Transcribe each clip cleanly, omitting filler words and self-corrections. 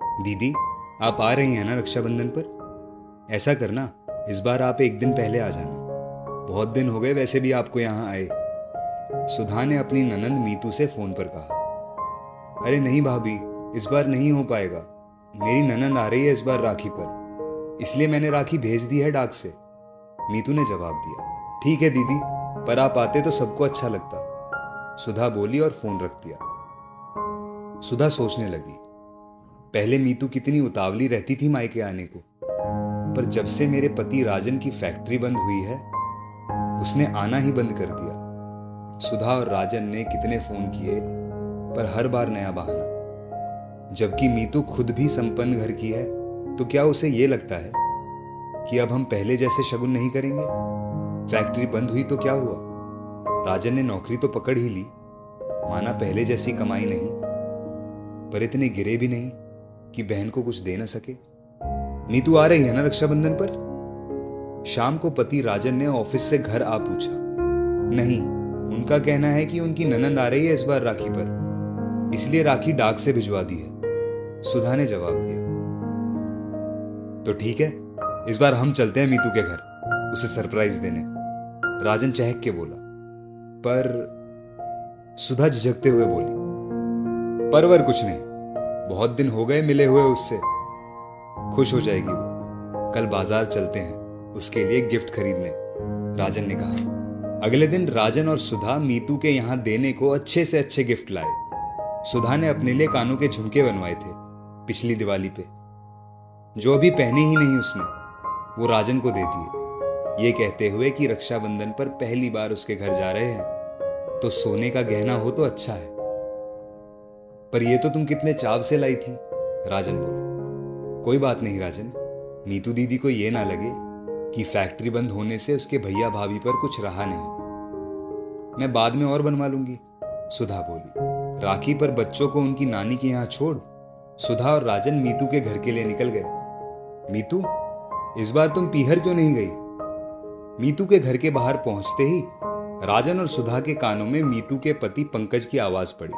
दीदी, आप आ रही हैं ना रक्षाबंधन पर? ऐसा करना, इस बार आप एक दिन पहले आ जाना। बहुत दिन हो गए वैसे भी आपको यहाँ आए। सुधा ने अपनी ननंद मीतू से फोन पर कहा। अरे नहीं भाभी, इस बार नहीं हो पाएगा। मेरी ननंद आ रही है इस बार राखी पर, इसलिए मैंने राखी भेज दी है डाक से। मीतू ने जवाब दिया। ठीक है दीदी, पर आप आते तो सबको अच्छा लगता, सुधा बोली और फोन रख दिया। सुधा सोचने लगी, पहले मीतू कितनी उतावली रहती थी मायके आने को, पर जब से मेरे पति राजन की फैक्ट्री बंद हुई है उसने आना ही बंद कर दिया। सुधा और राजन ने कितने फोन किए, पर हर बार नया बहाना। जबकि मीतू खुद भी संपन्न घर की है, तो क्या उसे ये लगता है कि अब हम पहले जैसे शगुन नहीं करेंगे? फैक्ट्री बंद हुई तो क्या हुआ, राजन ने नौकरी तो पकड़ ही ली, माना पहले जैसी कमाई नहीं, पर इतने गिरे भी नहीं कि बहन को कुछ दे न सके। नीतू आ रही है ना रक्षाबंधन पर? शाम को पति राजन ने ऑफिस से घर आ पूछा। नहीं, उनका कहना है कि उनकी ननंद आ रही है इस बार राखी पर, इसलिए राखी डाक से भिजवा दी है, सुधा ने जवाब दिया। तो ठीक है, इस बार हम चलते हैं मीतू के घर उसे सरप्राइज देने, राजन चहक के बोला। पर सुधा झिझकते हुए बोली, परवर कुछ नहीं, बहुत दिन हो गए मिले हुए उससे, खुश हो जाएगी वो। कल बाजार चलते हैं उसके लिए गिफ्ट खरीदने, राजन ने कहा। अगले दिन राजन और सुधा मीतू के यहां देने को अच्छे से अच्छे गिफ्ट लाए। सुधा ने अपने लिए कानों के झुमके बनवाए थे पिछली दिवाली पे, जो अभी पहने ही नहीं उसने, वो राजन को दे दिए, ये कहते हुए कि रक्षाबंधन पर पहली बार उसके घर जा रहे हैं तो सोने का गहना हो तो अच्छा है। पर ये तो तुम कितने चाव से लाई थी, राजन बोला। कोई बात नहीं राजन, नीतू दीदी को ये ना लगे कि फैक्ट्री बंद होने से उसके भैया भाभी पर कुछ रहा नहीं, मैं बाद में और बनवा लूंगी, सुधा बोली। राखी पर बच्चों को उनकी नानी के यहां छोड़ सुधा और राजन मीतू के घर के लिए निकल गए। मीतू, इस बार तुम पीहर क्यों नहीं गई? मीतू के घर के बाहर पहुंचते ही राजन और सुधा के कानों में मीतू के पति पंकज की आवाज पड़ी।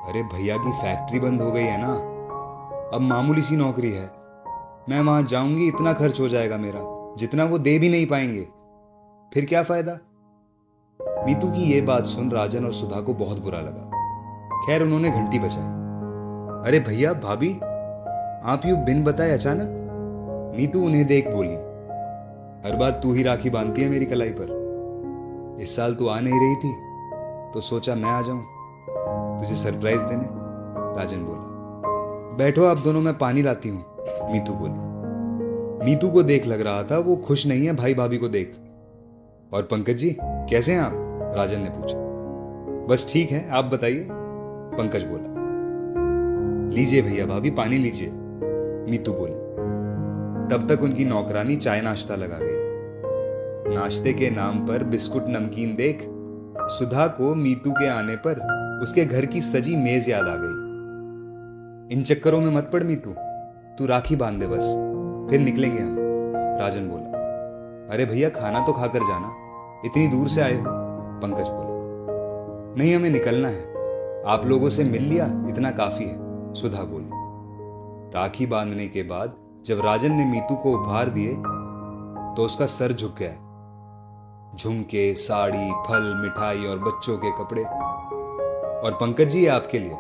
अरे भैया की फैक्ट्री बंद हो गई है ना, अब मामूली सी नौकरी है, मैं वहां जाऊंगी इतना खर्च हो जाएगा मेरा जितना वो दे भी नहीं पाएंगे, फिर क्या फायदा? मीतू की ये बात सुन राजन और सुधा को बहुत बुरा लगा। खैर उन्होंने घंटी बजाई। अरे भैया भाभी, आप यूं बिन बताए अचानक? मीतू उन्हें देख बोली। हर बार तू ही राखी बांधती है मेरी कलाई पर, इस साल तू आ नहीं रही थी तो सोचा मैं आ जाऊं तुझे सरप्राइज देने, राजन बोला। बैठो आप दोनों, मैं पानी लाती हूं, मीतू बोली। मीतू को देख लग रहा था वो खुश नहीं है भाई भाभी को देख। और पंकज जी कैसे हैं आप, राजन ने पूछा। बस ठीक है, आप बताइए, पंकज बोला। लीजिए भैया भाभी पानी लीजिए, मीतू बोली। तब तक उनकी नौकरानी चाय नाश्ता लगा गई। नाश्ते के नाम पर बिस्कुट नमकीन देख सुधा को मीतू के आने पर उसके घर की सजी मेज याद आ गई। इन चक्करों में मत पड़ मीतू, तू राखी बांध दे बस, फिर निकलेंगे हम, राजन बोला। अरे भैया खाना तो खाकर जाना, इतनी दूर से आए हो, पंकज बोला। नहीं हमें निकलना है, आप लोगों से मिल लिया इतना काफी है, सुधा बोली। राखी बांधने के बाद जब राजन ने मीतू को उपहार दिए तो उसका सर झुक गया। झुमके, साड़ी, फल, मिठाई और बच्चों के कपड़े। और पंकज जी ये आपके लिए,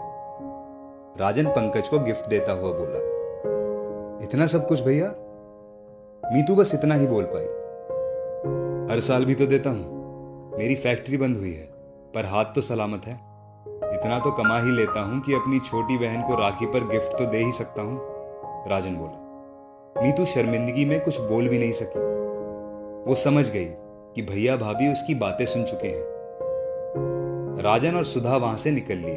राजन पंकज को गिफ्ट देता हुआ बोला। इतना सब कुछ भैया? मीतू बस इतना ही बोल पाई। हर साल भी तो देता हूं, मेरी फैक्ट्री बंद हुई है पर हाथ तो सलामत है, इतना तो कमा ही लेता हूं कि अपनी छोटी बहन को राखी पर गिफ्ट तो दे ही सकता हूं, राजन बोला। मीतू शर्मिंदगी में कुछ बोल भी नहीं सकी। वो समझ गई कि भैया भाभी उसकी बातें सुन चुके हैं। राजन और सुधा वहां से निकल लिए।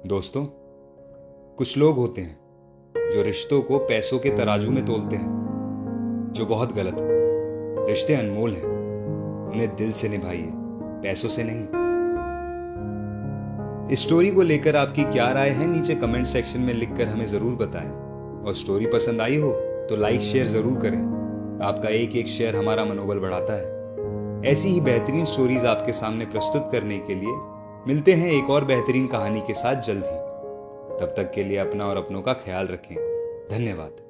दोस्तों, कुछ लोग होते हैं जो रिश्तों को पैसों के तराजू में तोलते हैं, जो बहुत गलत है। रिश्ते अनमोल हैं, उन्हें दिल से निभाइए, पैसों से नहीं। इस स्टोरी को लेकर आपकी क्या राय है नीचे कमेंट सेक्शन में लिखकर हमें जरूर बताएं। और स्टोरी पसंद आई हो तो लाइक शेयर जरूर करें, आपका एक एक शेयर हमारा मनोबल बढ़ाता है। ऐसी ही बेहतरीन स्टोरीज आपके सामने प्रस्तुत करने के लिए मिलते हैं एक और बेहतरीन कहानी के साथ जल्द ही। तब तक के लिए अपना और अपनों का ख्याल रखें। धन्यवाद।